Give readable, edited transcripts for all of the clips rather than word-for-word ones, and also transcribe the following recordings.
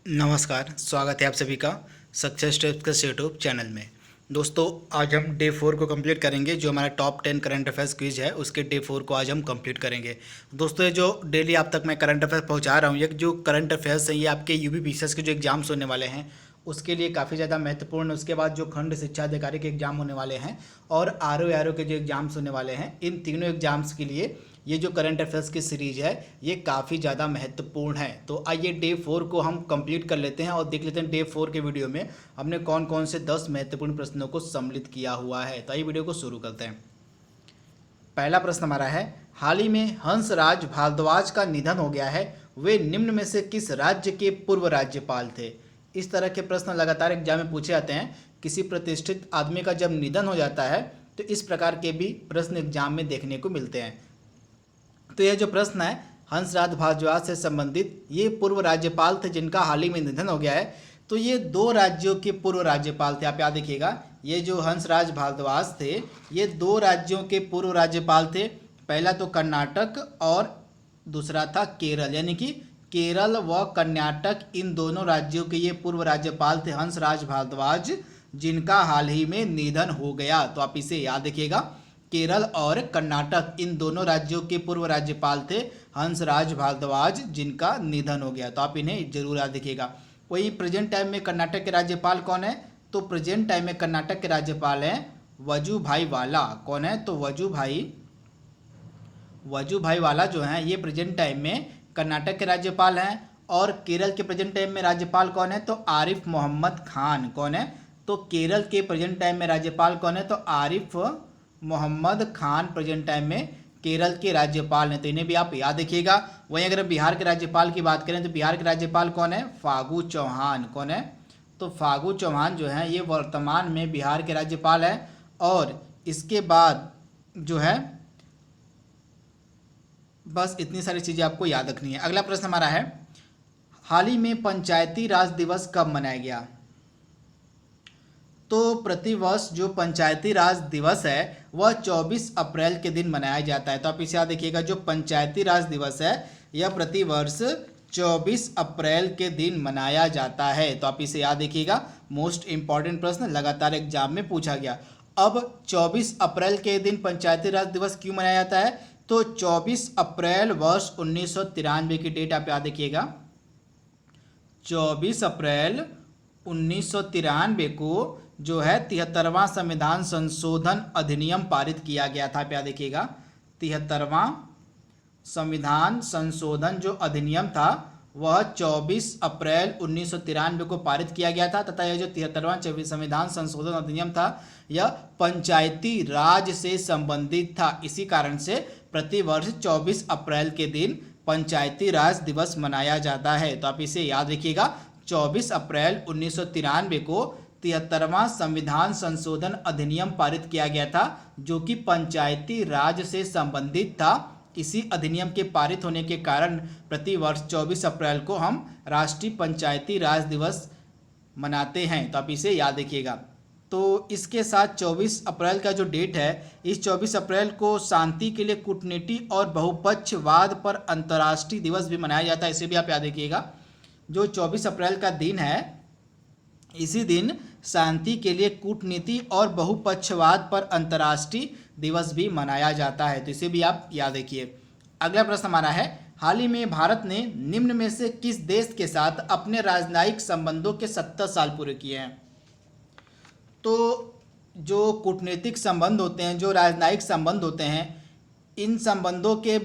नमस्कार, स्वागत है आप सभी का सक्सेस स्टेप्स के यूट्यूब चैनल में। दोस्तों, आज हम डे 4 को कंप्लीट करेंगे। जो हमारा टॉप 10 करंट अफेयर्स क्विज है उसके डे 4 को आज हम कंप्लीट करेंगे। दोस्तों, ये जो डेली आप तक मैं करंट अफेयर्स पहुंचा रहा हूँ, ये जो करंट अफेयर्स हैं ये आपके यूपी पीसीएस के जो एग्जाम्स होने वाले हैं उसके लिए काफ़ी ज़्यादा महत्वपूर्ण। उसके बाद जो खंड शिक्षा अधिकारी के एग्जाम होने वाले हैं और आर के जो एग्जाम्स होने वाले हैं, इन तीनों एग्जाम्स के लिए ये जो करंट अफेयर्स की सीरीज है ये काफ़ी ज़्यादा महत्वपूर्ण है। तो आइए डे 4 को हम कंप्लीट कर लेते हैं और देख लेते हैं डे 4 के वीडियो में हमने कौन कौन से 10 महत्वपूर्ण प्रश्नों को सम्मिलित किया हुआ है। तो आइए वीडियो को शुरू करते हैं। पहला प्रश्न हमारा है, हाल ही में हंसराज भारद्वाज का निधन हो गया है, वे निम्न में से किस राज्य के पूर्व राज्यपाल थे। इस तरह के प्रश्न लगातार एग्जाम में पूछे जाते हैं। किसी प्रतिष्ठित आदमी का जब निधन हो जाता है तो इस प्रकार के भी प्रश्न एग्जाम में देखने को मिलते हैं। तो यह जो प्रश्न है हंसराज भारद्वाज से संबंधित, ये पूर्व राज्यपाल थे जिनका हाल ही में निधन हो गया है। तो ये दो राज्यों के पूर्व राज्यपाल थे। आप याद रखिएगा, ये जो हंसराज भारद्वाज थे ये दो राज्यों के पूर्व राज्यपाल थे। पहला तो कर्नाटक और दूसरा था केरल, यानी कि केरल व कर्नाटक, इन दोनों राज्यों के ये पूर्व राज्यपाल थे हंसराज भारद्वाज, जिनका हाल ही में निधन हो गया। तो आप इसे याद रखिएगा, केरल और कर्नाटक इन दोनों राज्यों के पूर्व राज्यपाल थे हंसराज भारद्वाज, जिनका निधन हो गया। तो आप इन्हें जरूर याद रखिएगा। वही प्रेजेंट टाइम में कर्नाटक के राज्यपाल कौन है? तो प्रेजेंट टाइम में कर्नाटक के राज्यपाल हैं वजुभाई वाला। कौन है? तो वजुभाई वाला जो हैं ये प्रेजेंट टाइम में कर्नाटक के राज्यपाल हैं। और केरल के प्रेजेंट टाइम में राज्यपाल कौन है? तो आरिफ मोहम्मद खान। कौन है? तो केरल के प्रेजेंट टाइम में राज्यपाल कौन है? तो आरिफ मोहम्मद खान प्रेजेंट टाइम में केरल के राज्यपाल हैं। तो इन्हें भी आप याद रखिएगा। वहीं अगर बिहार के राज्यपाल की बात करें तो बिहार के राज्यपाल कौन है? फागू चौहान। कौन है? तो फागू चौहान जो है ये वर्तमान में बिहार के राज्यपाल हैं। और इसके बाद जो है बस इतनी सारी चीज़ें आपको याद रखनी है। अगला प्रश्न हमारा है, हाल ही में पंचायती राज दिवस कब मनाया गया? तो प्रतिवर्ष जो पंचायती राज दिवस है वह 24 अप्रैल के दिन मनाया जाता है। तो आप इसे याद रखिएगा, जो पंचायती राज दिवस है यह प्रतिवर्ष 24 अप्रैल के दिन मनाया जाता है। तो आप इसे याद रखिएगा, मोस्ट इंपॉर्टेंट प्रश्न लगातार एग्जाम में पूछा गया। अब 24 अप्रैल के दिन पंचायती राज दिवस क्यों मनाया जाता है? तो 24 अप्रैल वर्ष 1993 की डेट आप याद रखिएगा। 24 अप्रैल 1993 को जो है 73वां संविधान संशोधन अधिनियम पारित किया गया था। आप याद रखिएगा, 73वां संविधान संशोधन जो अधिनियम था वह 24 अप्रैल 1993 को पारित किया गया था। तथा यह जो 73वां संविधान संशोधन अधिनियम था यह पंचायती राज से संबंधित था। इसी कारण से प्रतिवर्ष 24 अप्रैल के दिन पंचायती राज दिवस मनाया जाता है। तो आप इसे याद रखिएगा, 24 अप्रैल 1993 को 73वां संविधान संशोधन अधिनियम पारित किया गया था जो कि पंचायती राज से संबंधित था। इसी अधिनियम के पारित होने के कारण प्रतिवर्ष 24 अप्रैल को हम राष्ट्रीय पंचायती राज दिवस मनाते हैं। तो आप इसे याद रखिएगा। तो इसके साथ 24 अप्रैल का जो डेट है, इस 24 अप्रैल को शांति के लिए कूटनीति और बहुपक्षवाद पर अंतर्राष्ट्रीय दिवस भी मनाया जाता है। इसे भी आप याद रखिएगा, जो 24 अप्रैल का दिन है इसी दिन शांति के लिए कूटनीति और बहुपक्षवाद पर अंतर्राष्ट्रीय दिवस भी मनाया जाता है। तो इसे भी आप याद रखिए। अगला प्रश्न हमारा है, हाल ही में भारत ने निम्न में से किस देश के साथ अपने राजनयिक संबंधों के 70 साल पूरे किए हैं? तो जो कूटनीतिक संबंध होते हैं, जो राजनयिक संबंध होते हैं, इन संबंधों के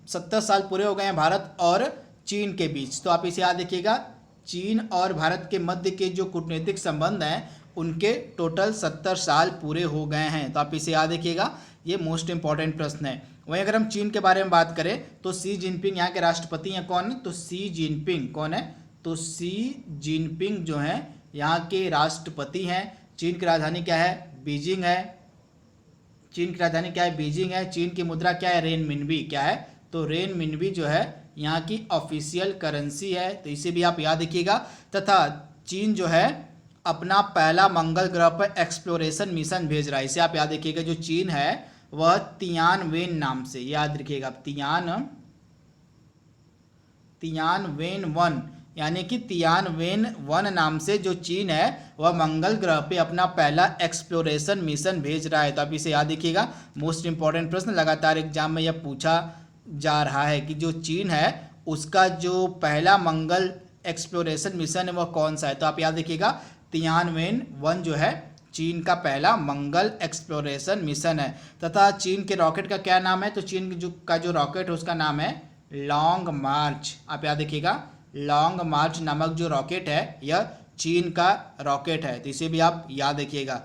70 साल पूरे हो गए हैं भारत और चीन के बीच। तो आप इसे याद रखिएगा, चीन और भारत के मध्य के जो कूटनीतिक संबंध हैं उनके टोटल 70 साल पूरे हो गए हैं। तो आप इसे याद रखिएगा, ये मोस्ट इंपॉर्टेंट प्रश्न है। वहीं अगर हम चीन के बारे में बात करें तो शी जिनपिंग यहाँ के राष्ट्रपति हैं। कौन है? तो शी जिनपिंग। कौन है? तो शी जिनपिंग जो हैं यहाँ के राष्ट्रपति हैं। चीन की राजधानी क्या है? बीजिंग है। चीन की राजधानी क्या है? बीजिंग है। चीन की मुद्रा क्या है? रेनमिनबी। क्या है? तो रेनमिनबी जो है यहाँ की ऑफिशियल करेंसी है। तो इसे भी आप याद रखिएगा। तथा चीन जो है अपना पहला मंगल ग्रह पर एक्सप्लोरेशन मिशन भेज रहा है। इसे आप याद रखिएगा, जो चीन है वह तियानवेन नाम से, याद रखिएगा, तियानवेन 1 यानी कि तियानवेन 1 नाम से जो चीन है वह मंगल ग्रह पे अपना पहला एक्सप्लोरेशन मिशन भेज रहा है। तो आप इसे याद रखिएगा, मोस्ट इंपॉर्टेंट प्रश्न लगातार एग्जाम में यह पूछा जा रहा है कि जो चीन है उसका जो पहला मंगल एक्सप्लोरेशन मिशन है वह कौन सा है। तो आप याद रखिएगा, तियानवेन 1 जो है चीन का पहला मंगल एक्सप्लोरेशन मिशन है। तथा चीन के रॉकेट का क्या नाम है, तो चीन का जो रॉकेट है उसका नाम है लॉन्ग मार्च। आप याद रखिएगा, लॉन्ग मार्च नामक जो रॉकेट है यह चीन का रॉकेट है, तो इसे भी आप याद रखिएगा।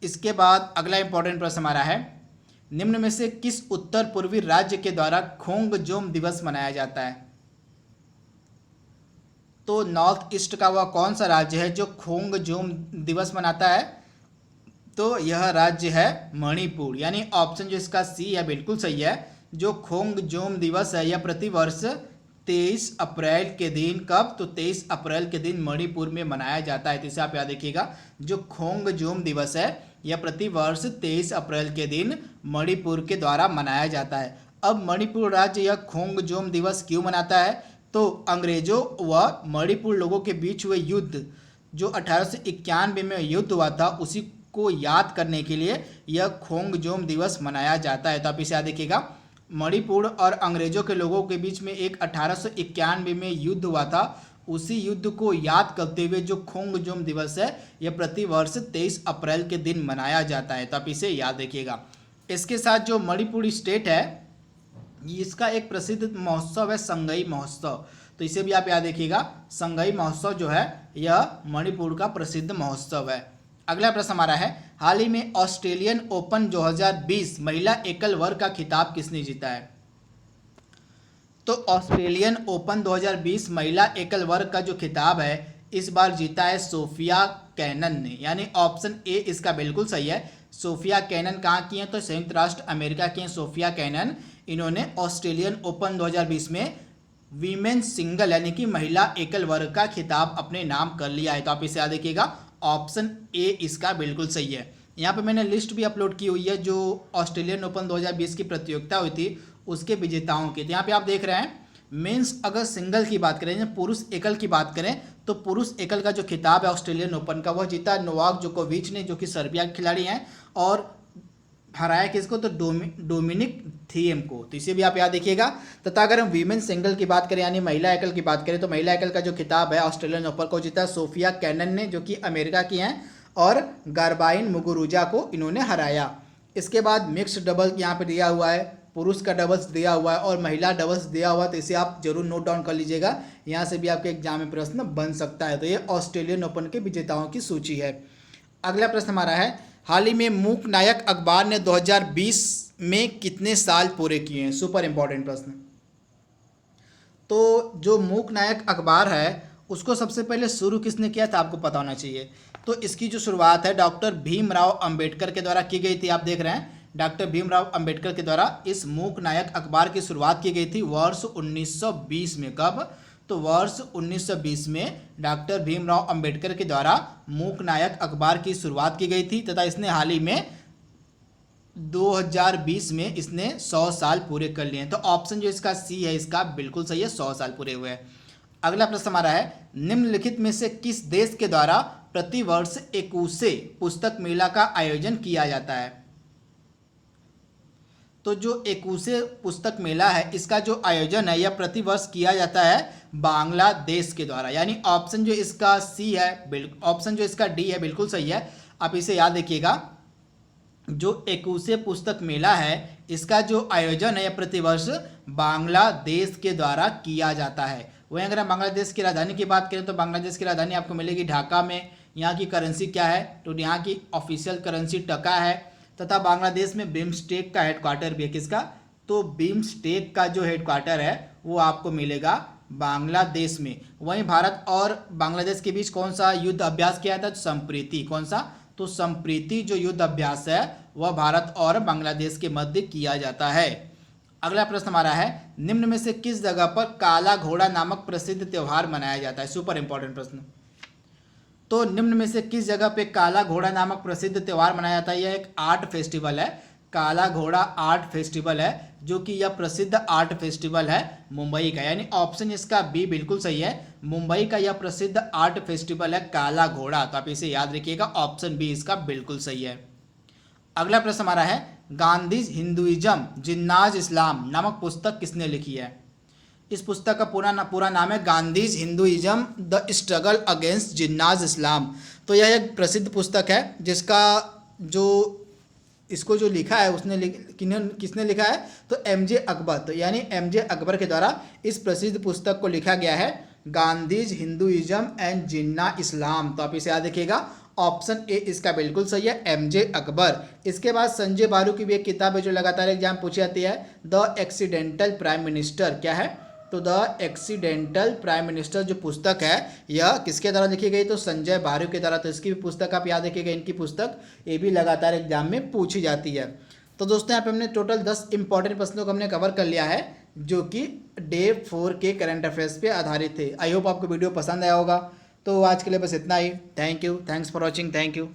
इसके बाद अगला इंपॉर्टेंट प्रश्न हमारा है, निम्न में से किस उत्तर पूर्वी राज्य के द्वारा खोंगजोम दिवस मनाया जाता है। तो नॉर्थ ईस्ट का वह कौन सा राज्य है जो खोंगजोम दिवस मनाता है, तो यह राज्य है मणिपुर। यानी ऑप्शन जो इसका सी है बिल्कुल सही है। जो खोंगजोम दिवस है यह प्रतिवर्ष 23 अप्रैल के दिन, कब, तो 23 अप्रैल के दिन मणिपुर में मनाया जाता है। तो इसे आप याद रखिएगा, जो खोंगजोम दिवस है यह प्रतिवर्ष 23 अप्रैल के दिन मणिपुर के द्वारा मनाया जाता है। अब मणिपुर राज्य यह खोंगजोम दिवस क्यों मनाता है, तो अंग्रेजों व मणिपुर लोगों के बीच हुए युद्ध जो 1891 में युद्ध हुआ था उसी को याद करने के लिए यह खोंगजोम दिवस मनाया जाता है। तो आप इसे याद रखिएगा, मणिपुर और अंग्रेजों के लोगों के बीच में एक 1891 में युद्ध हुआ था, उसी युद्ध को याद करते हुए जो खोंगजोम दिवस है यह प्रतिवर्ष 23 अप्रैल के दिन मनाया जाता है। तो आप इसे याद रखिएगा। इसके साथ जो मणिपुर स्टेट है इसका एक प्रसिद्ध महोत्सव है संगई महोत्सव, तो इसे भी आप याद रखिएगा। संगई महोत्सव जो है यह मणिपुर का प्रसिद्ध महोत्सव है। अगला प्रश्न हमारा है, हाल ही में ऑस्ट्रेलियन ओपन 2020 महिला एकल वर्ग का खिताब किसने जीता है। तो ऑस्ट्रेलियन ओपन 2020 महिला एकल वर्ग का जो खिताब है इस बार जीता है सोफिया कैनन ने। यानी ऑप्शन ए इसका बिल्कुल सही है। सोफिया कैनन कहाँ की हैं, तो संयुक्त राष्ट्र अमेरिका की हैं सोफिया कैनन। इन्होंने ऑस्ट्रेलियन ओपन 2020 में वीमेन सिंगल यानी कि महिला एकल वर्ग का खिताब अपने नाम कर लिया है। तो आप इसे याद रखिएगा, ऑप्शन ए इसका बिल्कुल सही है। यहाँ पे मैंने लिस्ट भी अपलोड की हुई है जो ऑस्ट्रेलियन ओपन 2020 की प्रतियोगिता हुई थी उसके विजेताओं की। तो यहाँ पे आप देख रहे हैं मेंस अगर सिंगल की बात करें, पुरुष एकल की बात करें, तो पुरुष एकल का जो खिताब है ऑस्ट्रेलियन ओपन का वह जीता नोवाक जोकोविच ने, जो कि सर्बिया के खिलाड़ी हैं, और हराया किसको, तो डोमिनिक थिएम को। तो इसे भी आप याद रखिएगा। तथा अगर हम वीमेन सिंगल की बात करें यानी महिला एकल की बात करें, तो महिला एकल का जो खिताब है ऑस्ट्रेलियन ओपन को जीता सोफिया कैनन ने, जो कि अमेरिका की हैं, और गारबाइन मुगुरुजा को इन्होंने हराया। इसके बाद मिक्स्ड डबल यहाँ पे दिया हुआ है, पुरुष का डबल्स दिया हुआ है और महिला डबल्स दिया हुआ है, तो इसे आप जरूर नोट डाउन कर लीजिएगा, यहाँ से भी आपके एग्जाम में प्रश्न बन सकता है। तो ये ऑस्ट्रेलियन ओपन के विजेताओं की सूची है। अगला प्रश्न हमारा है, हाल ही में मूक नायक अखबार ने 2020 में कितने साल पूरे किए हैं। सुपर इंपॉर्टेंट प्रश्न। तो जो मूक नायक अखबार है उसको सबसे पहले शुरू किसने किया था, आपको पता होना चाहिए। तो इसकी जो शुरुआत है डॉक्टर भीमराव अंबेडकर के द्वारा की गई थी। आप देख रहे हैं डॉक्टर भीमराव अंबेडकर के द्वारा इस मूक नायक अखबार की शुरुआत की गई थी वर्ष 1920 में। कब, तो वर्ष 1920 में डॉक्टर भीमराव अंबेडकर के द्वारा मूक नायक अखबार की शुरुआत की गई थी। तथा इसने हाल ही में 2020 में इसने 100 साल पूरे कर लिए हैं। तो ऑप्शन जो इसका सी है इसका बिल्कुल सही है, 100 साल पूरे हुए हैं। अगला प्रश्न हमारा है, निम्नलिखित में से किस देश के द्वारा प्रतिवर्ष एकुशे पुस्तक मेला का आयोजन किया जाता है। तो जो एकुशे पुस्तक मेला है इसका जो आयोजन है यह प्रतिवर्ष किया जाता है बांग्लादेश के द्वारा। यानी ऑप्शन जो इसका सी है, ऑप्शन जो इसका डी है बिल्कुल सही है। आप इसे याद रखिएगा, जो एकुशे पुस्तक मेला है इसका जो आयोजन है यह प्रतिवर्ष बांग्लादेश के द्वारा किया जाता है। वहीं अगर हम बांग्लादेश की राजधानी की बात करें तो बांग्लादेश की राजधानी आपको मिलेगी ढाका में। यहाँ की करेंसी क्या है, तो यहाँ की ऑफिशियल करेंसी टका है। तथा बांग्लादेश में बिम्स्टेक का हेडक्वार्टर भी है। किसका, तो बिम्स्टेक का जो हेडक्वार्टर है वो आपको मिलेगा बांग्लादेश में। वहीं भारत और बांग्लादेश के बीच कौन सा युद्ध अभ्यास किया था, संप्रीति। कौन सा, तो संप्रीति जो युद्ध अभ्यास है वह भारत और बांग्लादेश के मध्य किया जाता है। अगला प्रश्न हमारा है, निम्न में से किस जगह पर काला घोड़ा नामक प्रसिद्ध त्योहार मनाया जाता है। सुपर इंपॉर्टेंट प्रश्न। तो निम्न में से किस जगह पे काला घोड़ा नामक प्रसिद्ध त्यौहार मनाया जाता है। यह एक आर्ट फेस्टिवल है, काला घोड़ा आर्ट फेस्टिवल है, जो कि यह प्रसिद्ध आर्ट फेस्टिवल है मुंबई का। यानी ऑप्शन इसका बी बिल्कुल सही है। मुंबई का यह प्रसिद्ध आर्ट फेस्टिवल है काला घोड़ा। तो आप इसे याद रखिएगा, ऑप्शन बी इसका बिल्कुल सही है। अगला प्रश्न हमारा है, गांधी हिंदुइज्म जिन्नाज इस्लाम नामक पुस्तक किसने लिखी है? इस पुस्तक का पूरा नाम है Gandhi's Hinduism the struggle against Jinnah's Islam. तो यह एक प्रसिद्ध पुस्तक है जिसका जो इसको जो लिखा है उसने किसने लिखा है? तो एमजे अकबर। तो यानी एमजे अकबर के द्वारा इस प्रसिद्ध पुस्तक को लिखा गया है, गांधीज हिंदुइज्म एंड जिन्ना इस्लाम। तो आप इसे याद रखिएगा, ऑप्शन ए इसका बिल्कुल सही है, एमजे अकबर। इसके बाद संजय बारू की भी एक किताब है जो लगातार एग्जाम पूछी जाती है, द एक्सीडेंटल प्राइम मिनिस्टर। क्या है? तो द एक्सीडेंटल प्राइम मिनिस्टर जो पुस्तक है यह किसके द्वारा लिखी गई? तो संजय बारू के द्वारा। तो इसकी भी पुस्तक आप याद रखिएगा, इनकी पुस्तक ये भी लगातार एग्जाम में पूछी जाती है। तो दोस्तों यहाँ पे हमने टोटल 10 इंपॉर्टेंट प्रश्नों को हमने कवर कर लिया है जो कि डे 4 के करंट अफेयर्स पे आधारित थे। आई होप आपको वीडियो पसंद आया होगा। तो आज के लिए बस इतना ही। Thank you, thanks for watching, thank you.